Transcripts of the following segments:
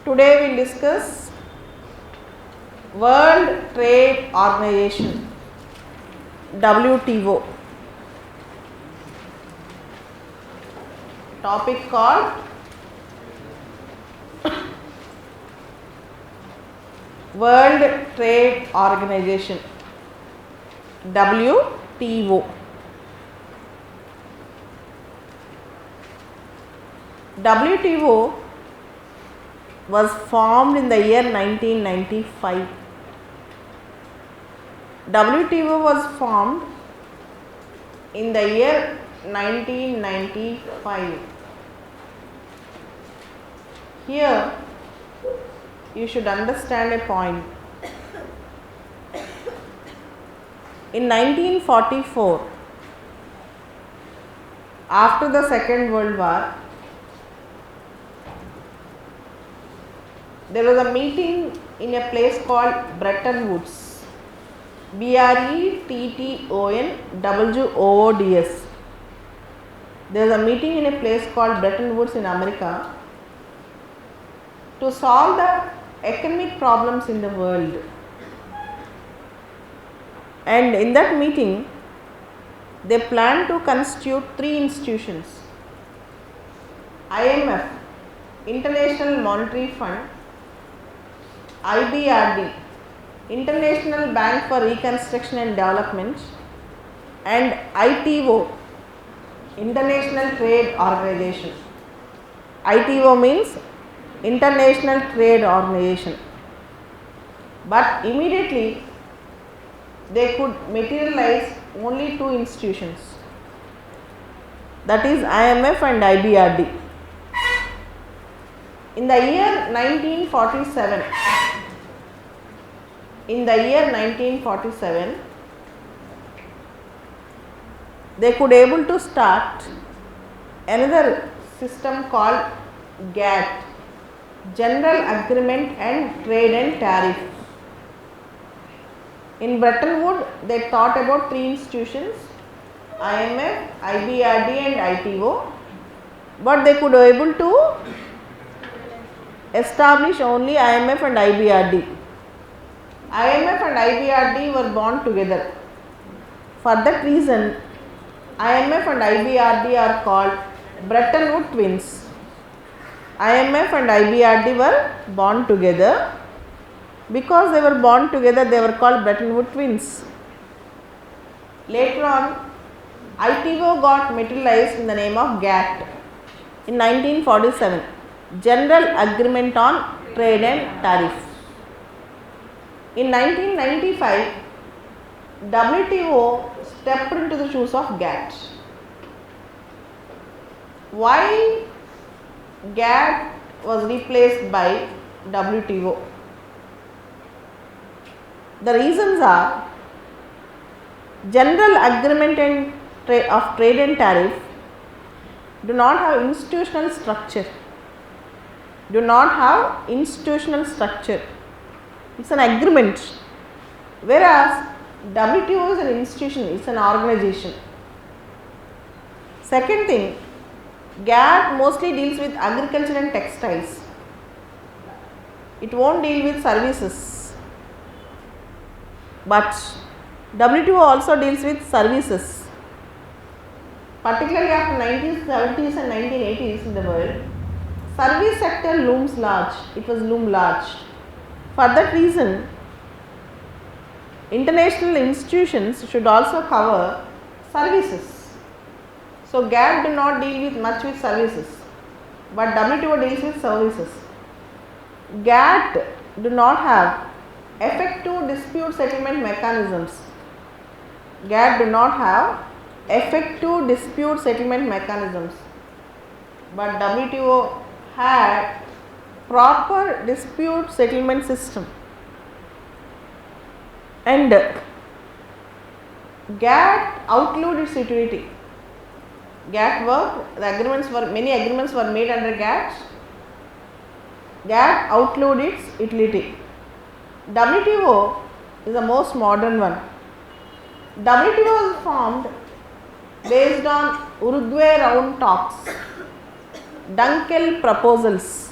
Today we will discuss World Trade Organization WTO. Topic called World Trade Organization WTO. WTO was formed in the year 1995. WTO was formed in the year 1995. Here you should understand a point. In 1944, after the Second World War, there was a meeting in a place called Bretton Woods, BRETTONWOODS. There was a meeting in a place called Bretton Woods in America to solve the economic problems in the world. And in that meeting, they planned to constitute three institutions: IMF, International Monetary Fund; IBRD, International Bank for Reconstruction and Development; and ITO, International Trade Organization. ITO means International Trade Organization. But immediately they could materialize only two institutions, that is IMF and IBRD. In the year 1947, they could able to start another system called GATT, General Agreement and Trade and Tariff. In Bretton Woods, they thought about three institutions: IMF, IBRD and ITO, but they could able to establish only IMF and IBRD. IMF and IBRD were born together. For that reason, IMF and IBRD are called Bretton Woods twins. IMF and IBRD were born together. Because they were born together, they were called Bretton Woods twins. Later on, ITO got materialized in the name of GATT in 1947, General Agreement on Trade and Tariff. In 1995, WTO stepped into the shoes of GATT. Why GATT was replaced by WTO? The reasons are: General Agreement and of Trade and Tariff do not have institutional structure. It's an agreement, whereas WTO is an institution, it's an organization. Second thing, GATT mostly deals with agriculture and textiles. It won't deal with services. But WTO also deals with services. Particularly after 1970s and 1980s in the world, service sector looms large. It was loomed large. For that reason, international institutions should also cover services. So GATT do not deal much with services, but WTO deals with services. GATT do not have effective dispute settlement mechanisms. But WTO had proper dispute settlement system. And GATT outlived its utility. Many agreements were made under GATT. GATT outlived its utility. WTO is the most modern one. WTO was formed based on Uruguay round talks, Dunkel proposals.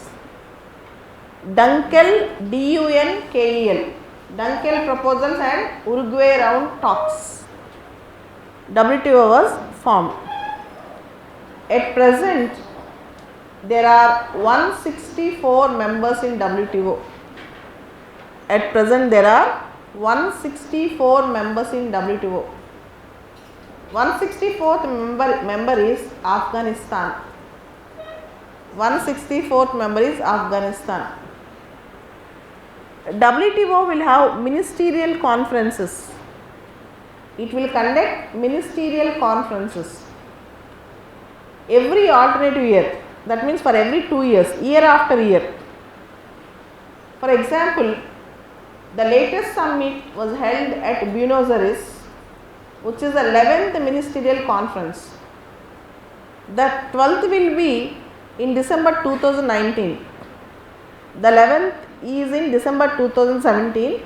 Dunkel, DUNKEL, Dunkel proposals and Uruguay round talks. WTO was formed. At present, there are 164 members in WTO. At present, there are 164 members in WTO. 164th member is Afghanistan. 164th member is Afghanistan. WTO will have ministerial conferences. It will conduct ministerial conferences every alternative year. That means for every 2 years, year after year. For example, the latest summit was held at Buenos Aires, which is the 11th ministerial conference. The 12th will be in December 2019. The 11th is in December 2017.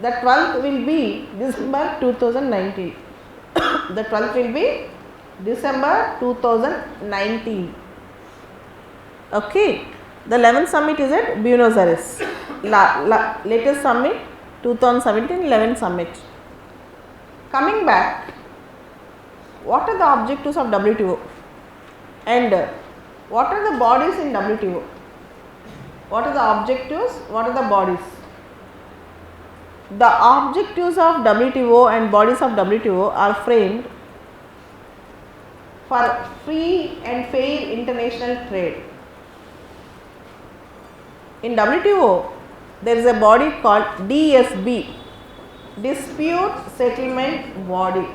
The 12th will be December 2019. The 12th will be December 2019. Okay. The 11th summit is at Buenos Aires. Latest summit 2017, 11th summit. Coming back, what are the objectives of WTO and what are the bodies in WTO? What are the objectives? What are the bodies? The objectives of WTO and bodies of WTO are framed for free and fair international trade. In WTO, there is a body called DSB, Dispute Settlement Body.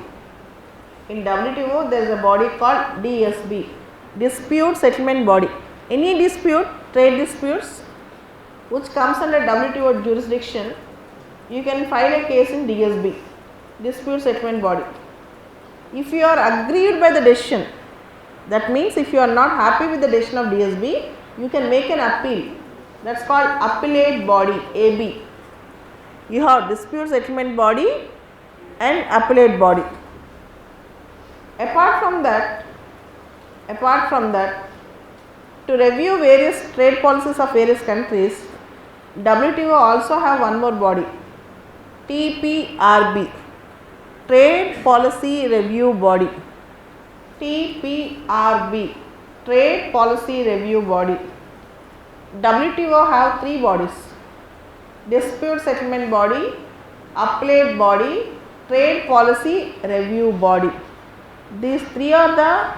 In WTO, there is a body called DSB, Dispute Settlement Body. Any dispute, trade disputes, which comes under WTO jurisdiction, you can file a case in DSB, Dispute Settlement Body. If you are aggrieved by the decision, that means if you are not happy with the decision of DSB, you can make an appeal. That is called Appellate Body, AB. You have Dispute Settlement Body and Appellate Body. Apart from that, to review various trade policies of various countries, WTO also have one more body, TPRB, Trade Policy Review Body. TPRB, Trade Policy Review Body. WTO have 3 bodies, Dispute Settlement Body, Appellate Body, Trade Policy Review Body. These 3 are the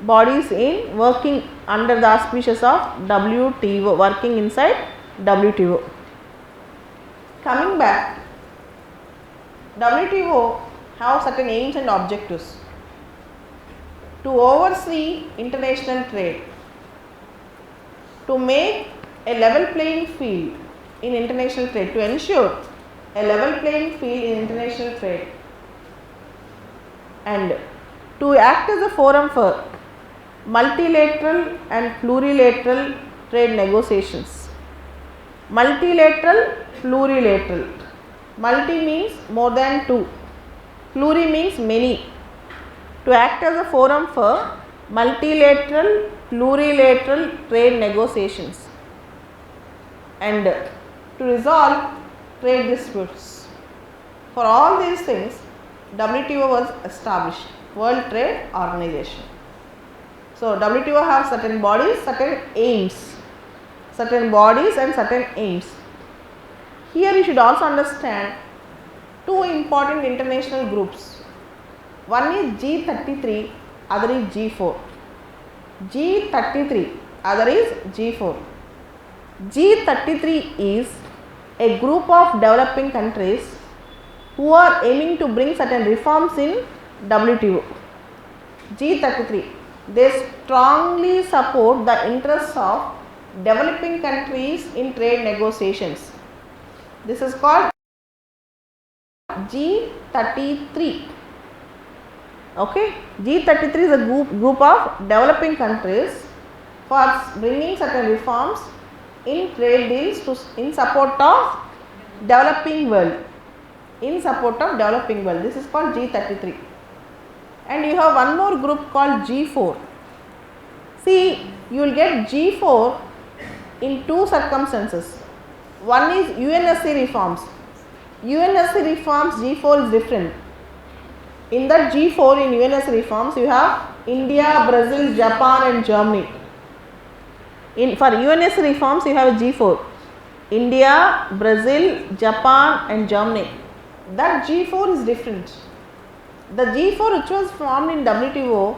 bodies in working under the auspices of WTO, working inside WTO. Coming back, WTO have certain aims and objectives to oversee international trade, to make a level playing field in international trade, to ensure a level playing field in international trade, and to act as a forum for multilateral and plurilateral trade negotiations. Multilateral, plurilateral. Multi means more than 2, pluri means many. To act as a forum for multilateral, plurilateral trade negotiations and to resolve trade disputes. For all these things, WTO was established, World Trade Organization. So, WTO have certain bodies, certain aims, certain bodies and certain aims. Here you should also understand 2 important international groups. One is G33, other is G4. G33, other is G4. G33 is a group of developing countries who are aiming to bring certain reforms in WTO. G33, they strongly support the interests of developing countries in trade negotiations. This is called G33. Okay, G33 is a group of developing countries for bringing certain reforms in trade deals in support of developing world. In support of developing world. This is called G33. And you have one more group called G4. See, you will get G4 in two circumstances. One is UNSC reforms. UNSC reforms G4 is different. In that G4 in UNSC reforms you have India, Brazil, Japan and Germany. For UNSC reforms you have a G4. India, Brazil, Japan and Germany. That G4 is different. The G4 which was formed in WTO,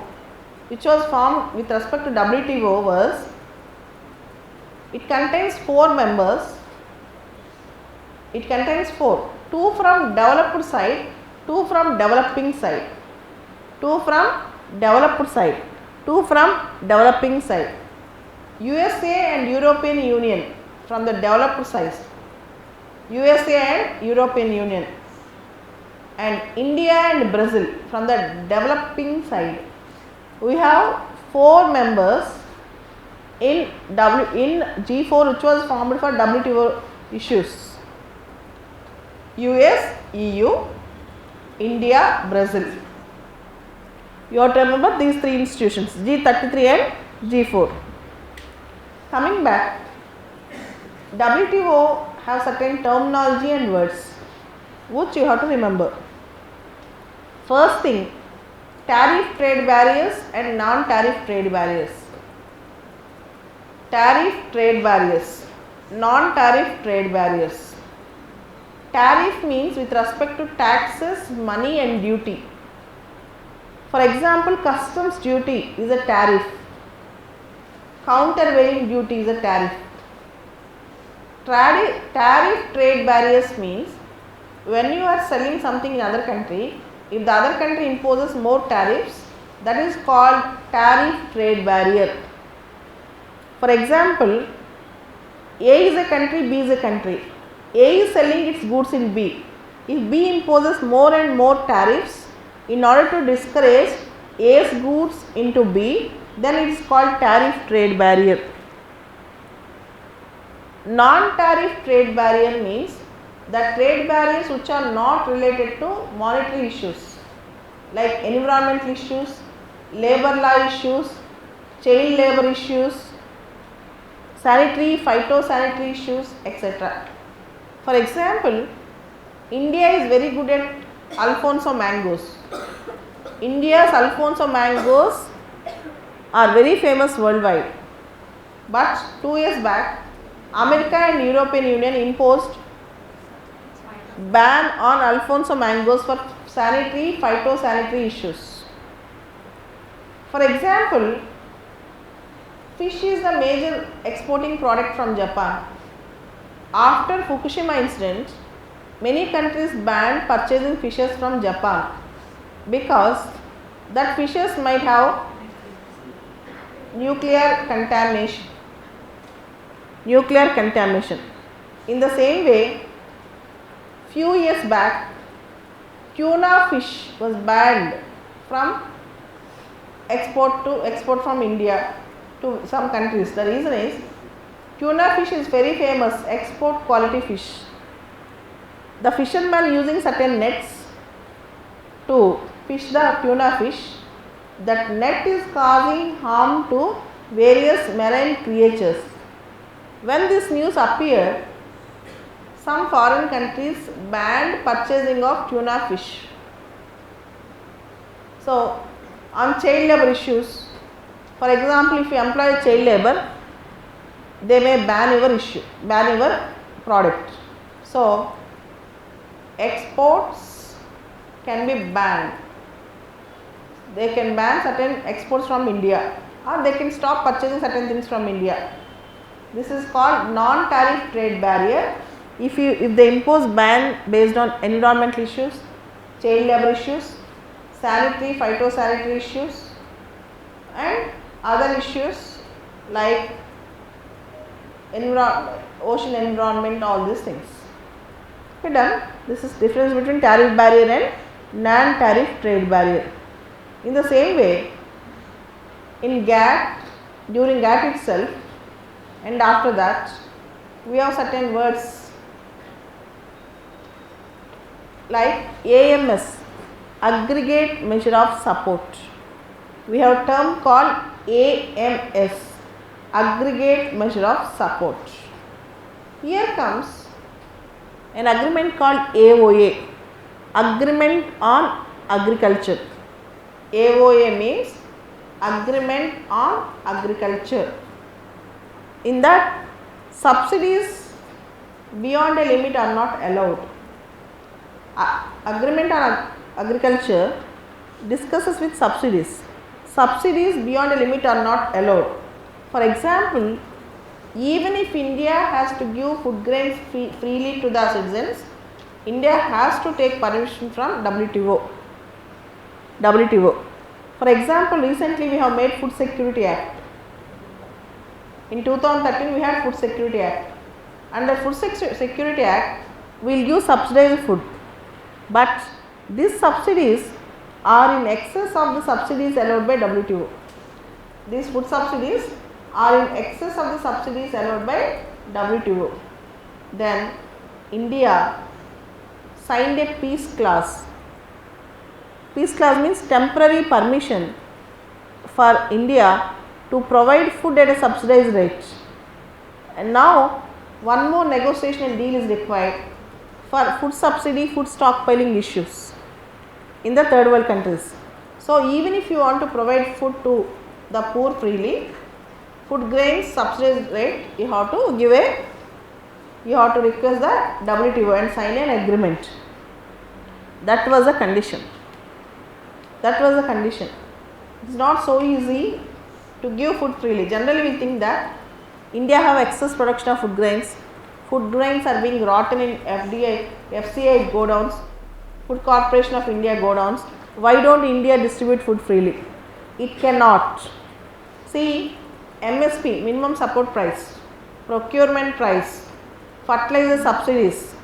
which was formed with respect to WTO was, it contains 4 members. It contains 4. 2 from developed side, 2 from developing side. 2 from developed side, 2 from developing side. USA and European Union from the developed side. USA and European Union. And India and Brazil from the developing side. We have 4 members in G4 which was formed for WTO issues. US, EU, India, Brazil. You have to remember these 3 institutions, G33 and G4. Coming back, WTO have certain terminology and words which you have to remember. First thing, tariff trade barriers and non-tariff trade barriers. Tariff trade barriers, non-tariff trade barriers. Tariff means with respect to taxes, money and duty. For example, customs duty is a tariff. Countervailing duty is a tariff. Tariff trade barriers means when you are selling something in other country, if the other country imposes more tariffs, that is called tariff trade barrier. For example, A is a country, B is a country. A is selling its goods in B. If B imposes more and more tariffs in order to discourage A's goods into B, then it is called tariff trade barrier. Non-tariff trade barrier means the trade barriers which are not related to monetary issues like environmental issues, labor law issues, child labor issues, sanitary, phytosanitary issues, etc. For example, India is very good at Alfonso mangoes. India's Alfonso mangoes are very famous worldwide. But 2 years back, America and European Union imposed ban on Alfonso mangoes for sanitary, phytosanitary issues. For example, fish is the major exporting product from Japan. After Fukushima incident, many countries banned purchasing fishes from Japan because that fishes might have nuclear contamination. In the same way, few years back, tuna fish was banned from export from India to some countries. The reason is tuna fish is very famous export quality fish. The fishermen using certain nets to fish the tuna fish. That net is causing harm to various marine creatures. When this news appeared, some foreign countries banned purchasing of tuna fish. So, on child labor issues, for example, if you employ child labor, they may ban your product. So, exports can be banned. They can ban certain exports from India, or they can stop purchasing certain things from India. This is called non-tariff trade barrier. If they impose ban based on environmental issues, child labor issues, sanitary, phytosanitary issues and other issues like ocean environment, all these things. Okay, done. This is difference between tariff barrier and non-tariff trade barrier. In the same way, in GATT, during GATT itself and after that, we have certain words like AMS, aggregate measure of support. We have a term called AMS, aggregate measure of support. Here comes an agreement called AOA, Agreement on Agriculture. AOA means Agreement on Agriculture. In that, subsidies beyond a limit are not allowed. Agreement on Agriculture discusses with subsidies. Subsidies beyond a limit are not allowed. For example, even if India has to give food grains freely to the citizens, India has to take permission from WTO. For example, recently we have made Food Security Act. In 2013 we had Food Security Act. Under Food Security Act, we will give subsidized food, but these subsidies are in excess of the subsidies allowed by WTO. These food subsidies are in excess of the subsidies allowed by WTO. Then India signed a peace clause. Peace clause means temporary permission for India to provide food at a subsidized rate. And now one more negotiation and deal is required for food subsidy, food stockpiling issues in the third world countries. So even if you want to provide food to the poor freely, food grains subsidized rate, you have to request the WTO and sign an agreement. That was a condition. It is not so easy to give food freely. Generally we think that India have excess production of food grains. Food grains are being rotten in FCI godowns, Food Corporation of India godowns. Why don't India distribute food freely? It cannot. See, MSP, minimum support price, procurement price, fertilizer subsidies,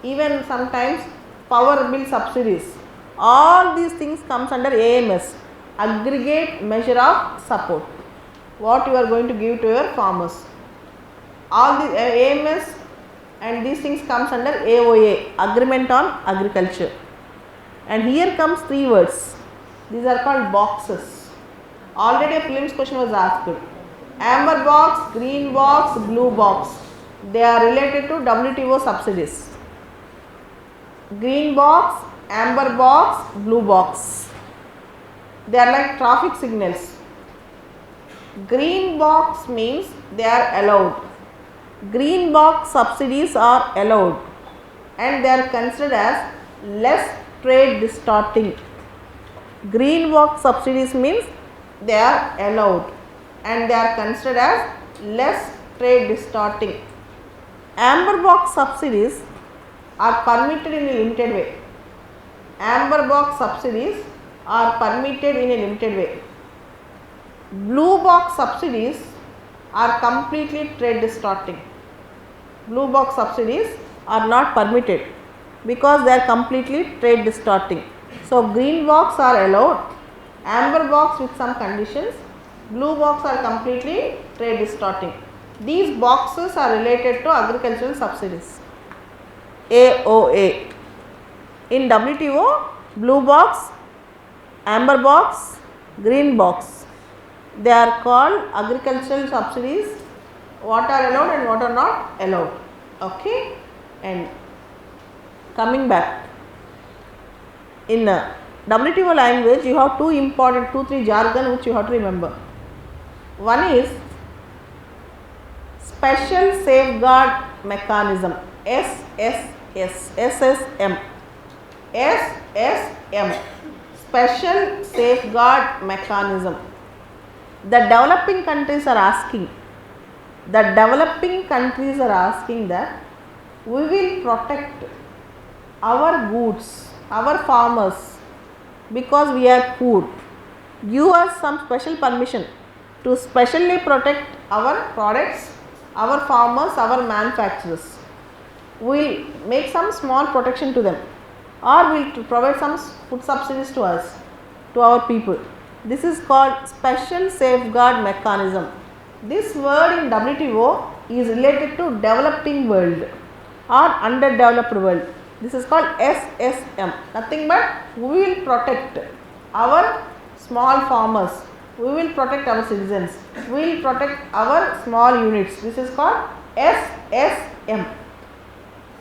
even sometimes power bill subsidies, all these things comes under AMS, aggregate measure of support, what you are going to give to your farmers. All the AMS and these things comes under AOA, Agreement on Agriculture. And here comes three words, these are called boxes. Already a prelims question was asked. Amber box, green box, blue box, they are related to WTO subsidies. Green box, amber box, blue box, they are like traffic signals. Green box means they are allowed. Green box subsidies are allowed and they are considered as less trade distorting. Green box subsidies means they are allowed and they are considered as less trade distorting. Amber box subsidies are permitted in a limited way. Amber box subsidies are permitted in a limited way. Blue box subsidies are completely trade distorting. Blue box subsidies are not permitted because they are completely trade distorting. So green box are allowed, amber box with some conditions, blue box are completely trade distorting. These boxes are related to agricultural subsidies. AOA. In WTO, blue box, amber box, green box, they are called agricultural subsidies, what are allowed and what are not allowed. Okay, and coming back, in WTO language you have two, three jargon which you have to remember. One is Special Safeguard Mechanism, SSM, Special Safeguard Mechanism. The developing countries are asking that we will protect our goods, our farmers, because we are poor. Give us some special permission to specially protect our products, our farmers, our manufacturers. We will make some small protection to them, or we will provide some food subsidies to us, to our people. This is called Special Safeguard Mechanism. This word in WTO is related to developing world or underdeveloped world. This is called SSM. Nothing but we will protect our small farmers, We will protect our citizens. We will protect our small units. This is called SSM.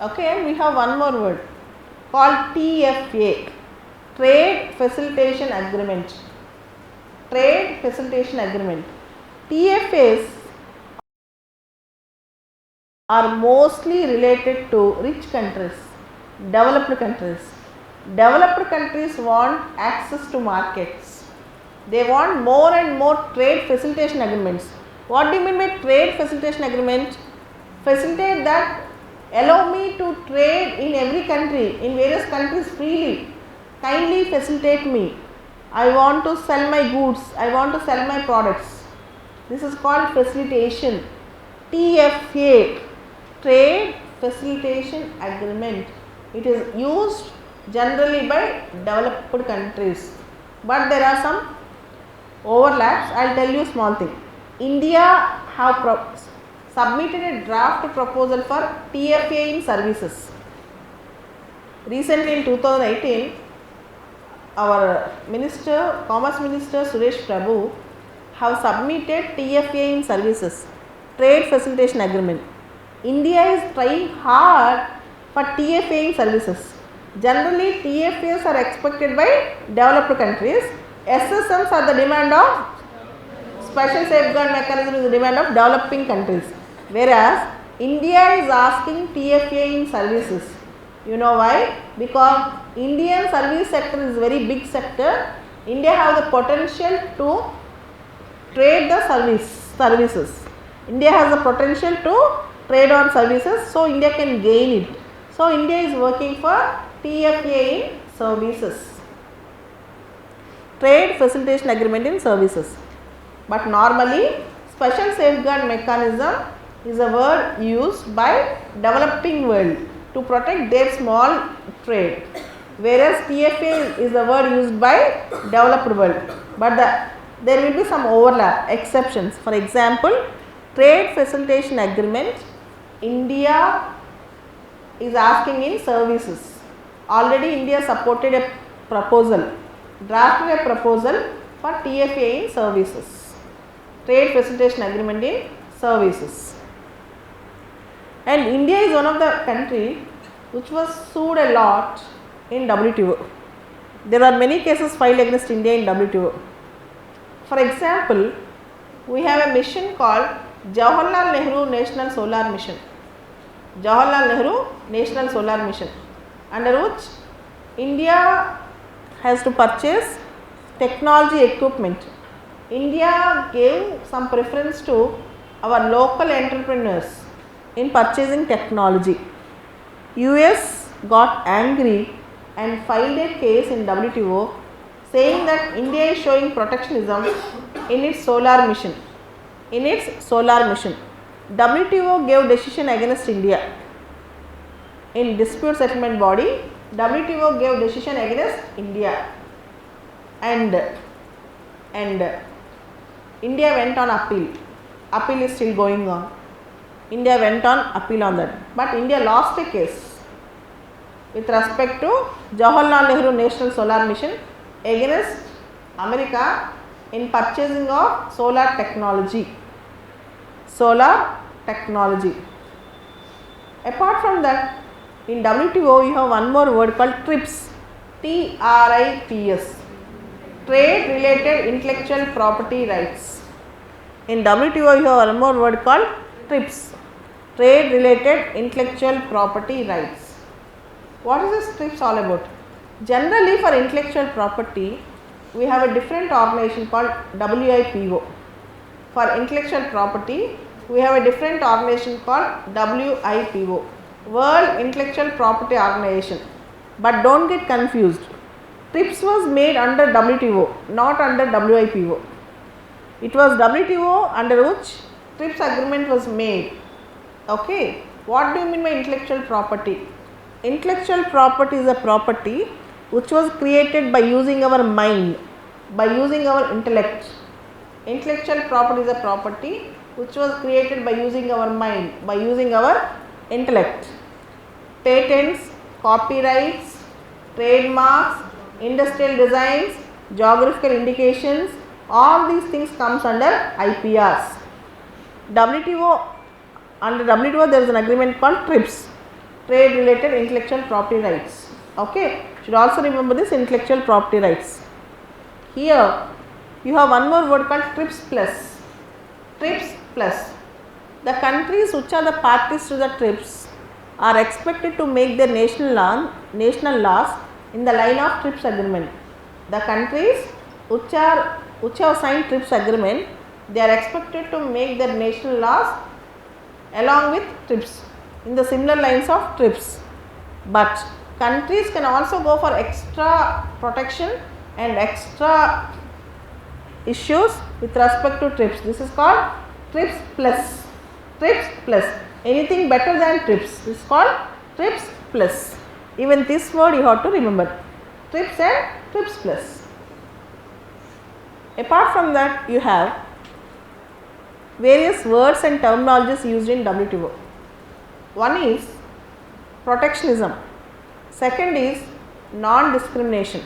Okay, and we have one more word called TFA, Trade Facilitation Agreement. Trade Facilitation Agreement. TFAs are mostly related to rich countries, developed countries. Developed countries want access to markets. They want more and more trade facilitation agreements. What do you mean by trade facilitation agreement? Facilitate that allow me to trade in every country, in various countries freely. Kindly facilitate me. I want to sell my goods, I want to sell my products. This is called facilitation. TFA, Trade Facilitation Agreement. It is used generally by developed countries, but there are some overlaps. I will tell you small thing. India have submitted a draft proposal for TFA in services. Recently in 2018, our Minister, Commerce Minister Suresh Prabhu have submitted TFA in services, Trade Facilitation Agreement. India is trying hard for TFA in services. Generally, TFAs are expected by developed countries. SSMs are the demand of Special Safeguard Mechanism is the demand of developing countries. Whereas, India is asking TFA in services. You know why? Because Indian service sector is very big sector. India have the potential to trade the services. India has the potential to trade on services, so India can gain it. So India is working for TFA in services. Trade Facilitation Agreement in services. But normally Special Safeguard Mechanism is a word used by developing world to protect their small trade, whereas TFA is the word used by developed world. But there will be some overlap, exceptions. For example, Trade Facilitation Agreement, India is asking in services. Already India supported a proposal, drafted a proposal for TFA in services, Trade Facilitation Agreement in services. And India is one of the country which was sued a lot in WTO. There are many cases filed against India in WTO. For example, we have a mission called Jawaharlal Nehru National Solar Mission. Jawaharlal Nehru National Solar Mission, under which India has to purchase technology equipment. India gave some preference to our local entrepreneurs in purchasing technology. US got angry and filed a case in WTO saying that India is showing protectionism in its solar mission. WTO gave decision against India. In dispute settlement body, WTO gave decision against India, and India went on appeal. Appeal is still going on. India went on appeal on that, but India lost a case with respect to Jawaharlal Nehru National Solar Mission against America in purchasing of solar technology. Apart from that, in WTO you have one more word called TRIPS, TRIPS, Trade Related Intellectual Property Rights. In WTO you have one more word called TRIPS, Trade Related Intellectual Property Rights. What is this TRIPS all about? Generally for intellectual property, we have a different organization called WIPO. For intellectual property, we have a different organization called WIPO, World Intellectual Property Organization. But don't get confused. TRIPS was made under WTO, not under WIPO. It was WTO under which TRIPS agreement was made. Okay. What do you mean by intellectual property? Intellectual property is a property which was created by using our mind, by using our intellect. Intellectual property is a property which was created by using our mind, by using our intellect. Patents, copyrights, trademarks, industrial designs, geographical indications, All these things comes under IPRs. WTO, under WTO there is an agreement called TRIPS, Trade Related Intellectual Property Rights. Okay, should also remember this intellectual property rights. Here you have one more word called TRIPS plus. TRIPS plus. The countries which are the parties to the TRIPS are expected to make their national laws in the line of TRIPS agreement. The countries which have signed TRIPS agreement, they are expected to make their national laws along with TRIPS in the similar lines of TRIPS. But countries can also go for extra protection and extra issues with respect to TRIPS. This is called TRIPS plus. TRIPS plus. Anything better than TRIPS, this is called TRIPS plus. Even this word you have to remember, TRIPS and TRIPS plus. Apart from that, you have various words and terminologies used in WTO. One is protectionism, second is non-discrimination.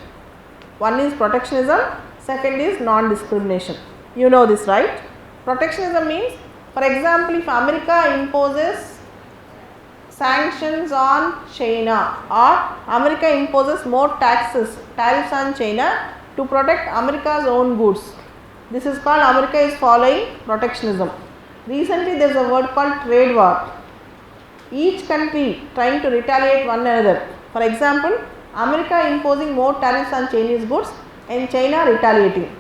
One is protectionism, second is non-discrimination. You know this, right? Protectionism means, for example, if America imposes sanctions on China or America imposes more tariffs on China to protect America's own goods, this is called America is following protectionism. Recently there is a word called trade war. Each country trying to retaliate one another. For example, America imposing more tariffs on Chinese goods and China retaliating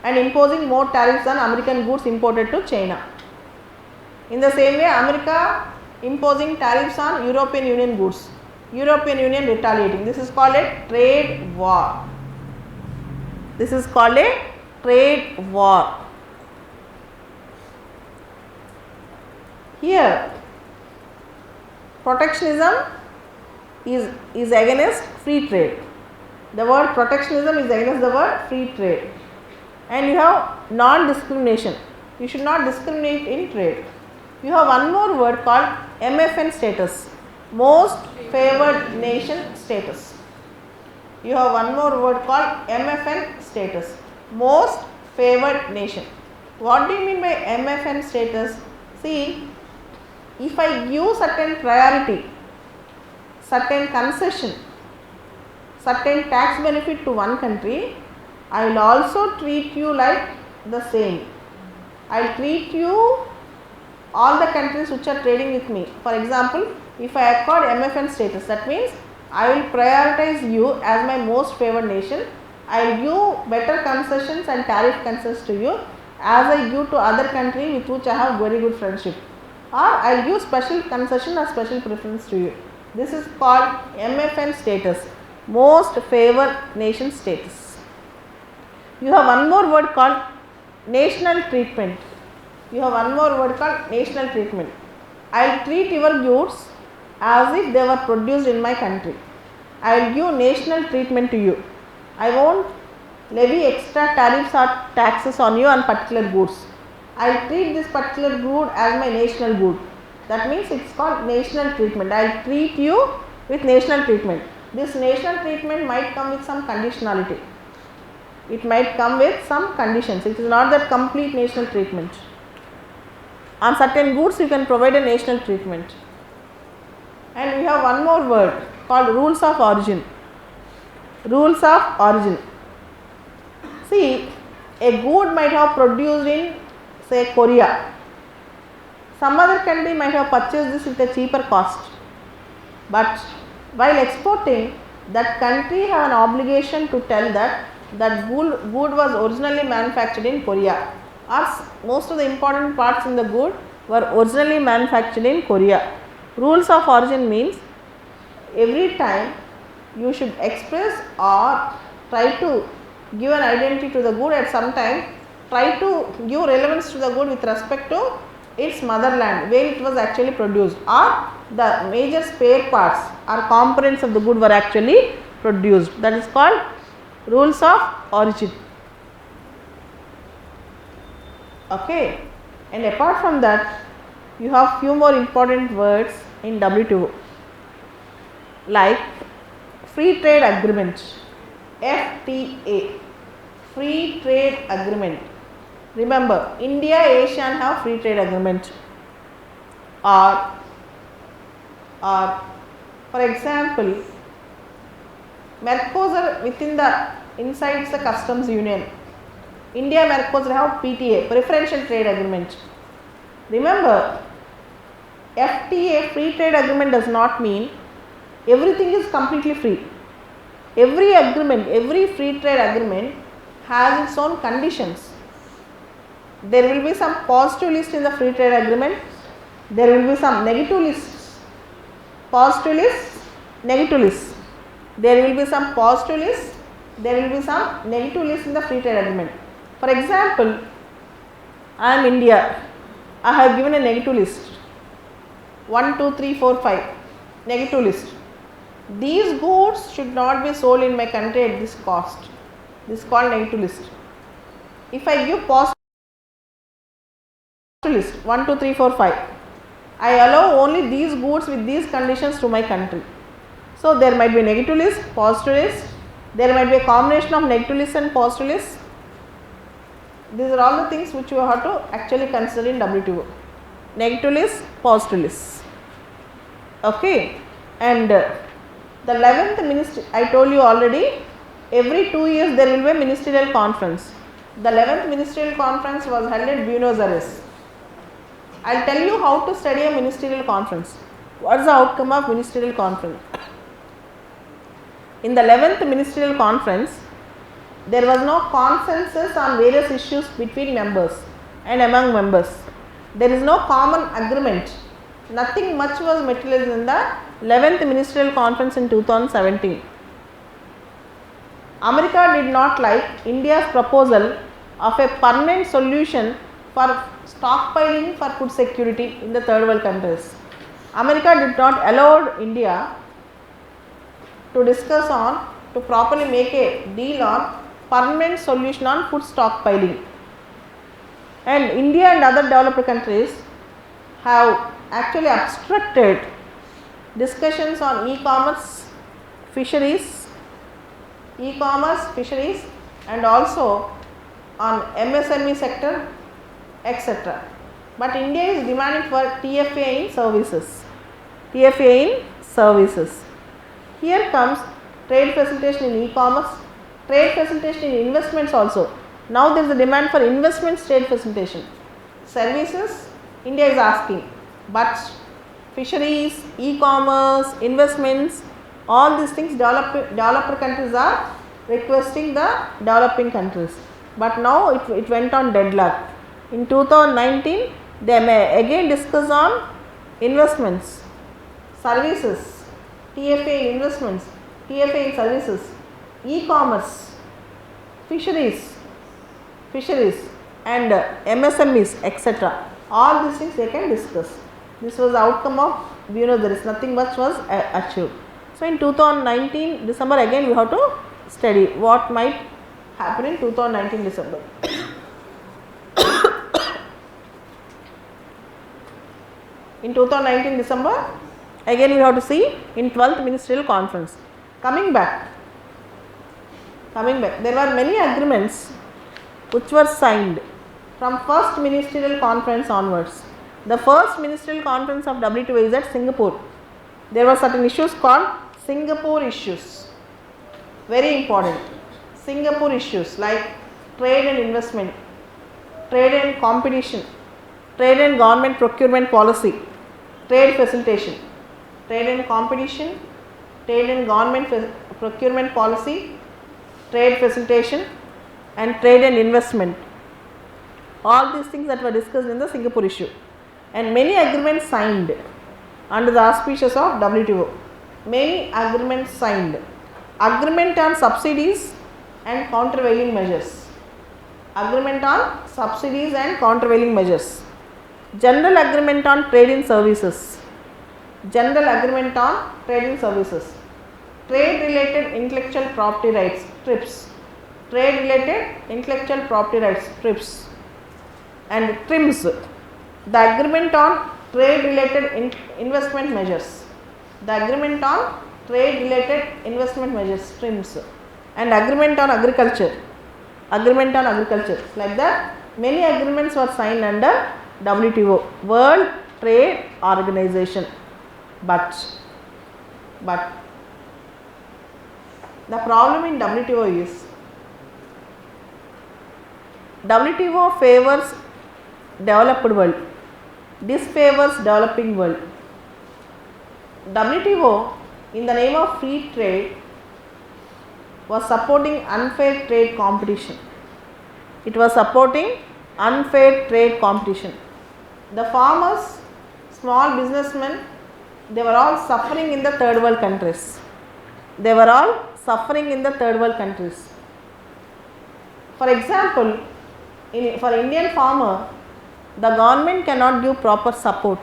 and imposing more tariffs on American goods imported to China. In the same way, America imposing tariffs on European Union goods, European Union retaliating. This is called a trade war. This is called a trade war. Here, protectionism is against free trade. The word protectionism is against the word free trade. And you have non-discrimination. You should not discriminate in trade. You have one more word called MFN status, most favored nation status. You have one more word called MFN status, most favored nation. What do you mean by MFN status? See, if I give certain priority, certain concession, certain tax benefit to one country, I will also treat you like the same. I will treat you all the countries which are trading with me. For example, if I accord MFN status, that means I will prioritize you as my most favored nation. I will give better concessions and tariff concessions to you as I give to other country with which I have very good friendship, or I will give special concession or special preference to you. This is called MFN status, most favored nation status. You have one more word called national treatment. You have one more word called national treatment. I will treat your goods as if they were produced in my country. I will give national treatment to you. I won't levy extra tariffs or taxes on you on particular goods. I will treat this particular good as my national good. That means it is called national treatment. I will treat you with national treatment. This national treatment might come with some conditionality. It might come with some conditions. It is not that complete national treatment. On certain goods you can provide a national treatment. And we have one more word called rules of origin. Rules of origin. See, a good might have produced in, say, Korea. Some other country might have purchased this with a cheaper cost. But while exporting, that country have an obligation to tell that good was originally manufactured in Korea, or most of the important parts in the good were originally manufactured in Korea. Rules of origin means every time you should express or try to give an identity to the good, at some time try to give relevance to the good with respect to its motherland where it was actually produced, or the major spare parts or components of the good were actually produced. That is called rules of origin. Okay, and apart from that, you have few more important words in WTO like free trade agreement, FTA. free trade agreement. Remember, India, ASEAN have free trade agreement. Or for example, Mercosur within the inside the customs union. India Mercosur have PTA, preferential trade agreement. Remember, FTA, free trade agreement, does not mean everything is completely free. Every agreement, every free trade agreement has its own conditions. There will be some positive list in the free trade agreement. There will be some negative lists. Positive lists, negative lists. There will be some positive lists. There will be some negative lists in the free trade agreement. For example, I am India. I have given a negative list. 1, 2, 3, 4, 5. Negative list. These goods should not be sold in my country at this cost. This is called negative list. If I give positive list 1, 2, 3, 4, 5, I allow only these goods with these conditions to my country. So there might be negative list, positive list. There might be a combination of negative list and positive list. These are all the things which you have to actually consider in WTO. Negative list, positive list. Okay, and the 11th ministry, I told you already, every 2 years there will be a ministerial conference. The 11th ministerial conference was held at Buenos Aires. I will tell you how to study a ministerial conference. What is the outcome of ministerial conference? In the 11th ministerial conference, there was no consensus on various issues between members and among members. There is no common agreement. Nothing much was materialized in the 11th ministerial conference in 2017. America did not like India's proposal of a permanent solution for stockpiling for food security in the third world countries. America did not allow India to discuss on, to properly make a deal on permanent solution on food stockpiling. And India and other developed countries have actually obstructed discussions on e-commerce, fisheries, and also on MSME sector, etc. But India is demanding for TFA in services. TFA in services. Here comes trade facilitation in e-commerce, trade facilitation in investments also. Now there is a demand for investments trade facilitation. Services, India is asking, but fisheries, e-commerce, investments, all these things developed countries are requesting the developing countries. But now it went on deadlock. In 2019, they may again discuss on investments, services, TFA in investments, TFA in services, e-commerce, fisheries and MSMEs, etc. All these things they can discuss. This was the outcome of Buenos Aires. Nothing much was achieved. So in 2019 December again we have to study what might happen in 2019 December. In 2019 December again we have to see in 12th ministerial conference. Coming back, there were many agreements which were signed from first ministerial conference onwards. The first ministerial conference of WTO is at Singapore. There were certain issues called Singapore issues. Very important. Singapore issues like trade and investment, trade and competition, trade and government procurement policy, trade facilitation, trade and competition, trade and government procurement policy, trade facilitation and trade and investment. All these things that were discussed in the Singapore issue, and many agreements signed under the auspices of WTO. Many agreements signed. Agreement on subsidies and countervailing measures. Agreement on subsidies and countervailing measures. General agreement on trade in services. General agreement on trade in services. Trade related intellectual property rights, TRIPS. Trade related intellectual property rights, TRIPS. And TRIMS. The agreement on trade related investment measures. The agreement on trade related investment measures, TRIMS. And agreement on agriculture. agreement on agriculture. Like that, many agreements were signed under WTO, World Trade Organization. But the problem in WTO is WTO favors developed world, disfavors developing world. WTO, in the name of free trade, was supporting unfair trade competition. It was supporting unfair trade competition. The farmers, small businessmen, they were all suffering in the third world countries. They were all suffering in the third world countries. For example, for Indian farmer, the government cannot give proper support.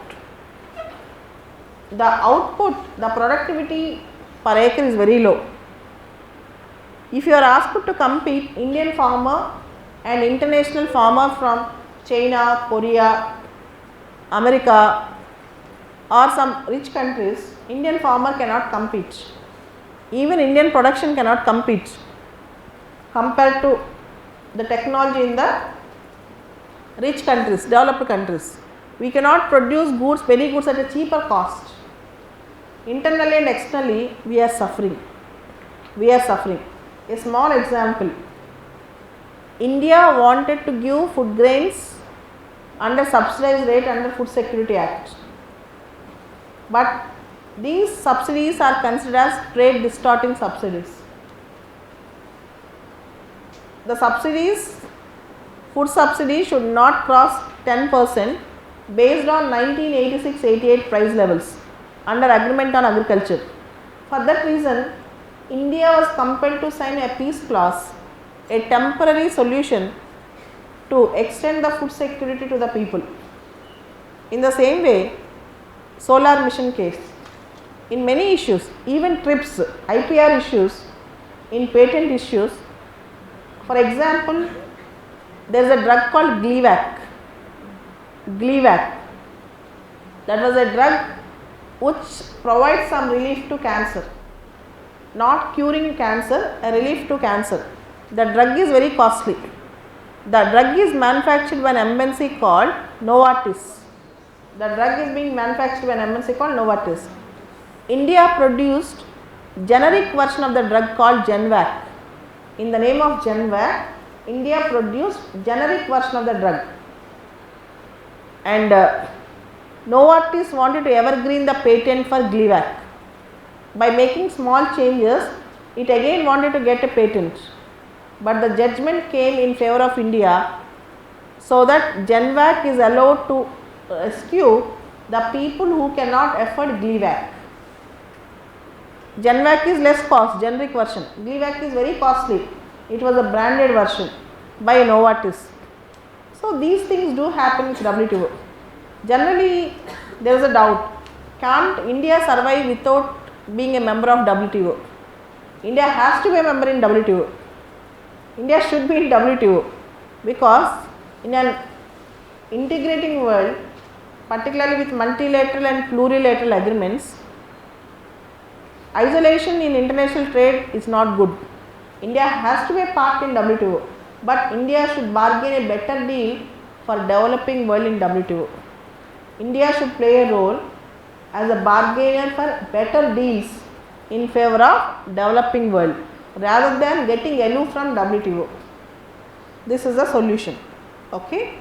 The output, the productivity per acre is very low. If you are asked to compete Indian farmer and international farmer from China, Korea, America or some rich countries, Indian farmer cannot compete. Even Indian production cannot compete compared to the technology in the rich countries, developed countries. We cannot produce goods, many goods at a cheaper cost. Internally and externally, we are suffering. We are suffering. A small example. India wanted to give food grains under subsidized rate under Food Security Act. But these subsidies are considered as trade distorting subsidies. The subsidies, food subsidy should not cross 10% based on 1986-88 price levels under Agreement on Agriculture. For that reason, India was compelled to sign a peace clause, a temporary solution to extend the food security to the people. In the same way, solar mission case, in many issues, even TRIPS, IPR issues, in patent issues, for example, there is a drug called Gleevec. That was a drug which provides some relief to cancer. Not curing cancer, a relief to cancer. The drug is very costly. The drug is manufactured by an MNC called Novartis. The drug is being manufactured by an MNC called Novartis. India produced generic version of the drug called Genvac. In the name of Genvac, India produced generic version of the drug. And Novartis wanted to evergreen the patent for Gleevec. By making small changes, it again wanted to get a patent. But the judgment came in favor of India, so that Genvac is allowed to rescue the people who cannot afford Gleevec. Genvac is less cost, generic version. Gleevec is very costly. It was a branded version by Novartis. So these things do happen with WTO. Generally, there is a doubt. Can't India survive without being a member of WTO? India has to be a member in WTO. India should be in WTO, because in an integrating world, particularly with multilateral and plurilateral agreements, isolation in international trade is not good. India has to be a part in WTO, but India should bargain a better deal for developing world in WTO. India should play a role as a bargainer for better deals in favor of developing world, rather than getting aloof from WTO. This is the solution. Okay.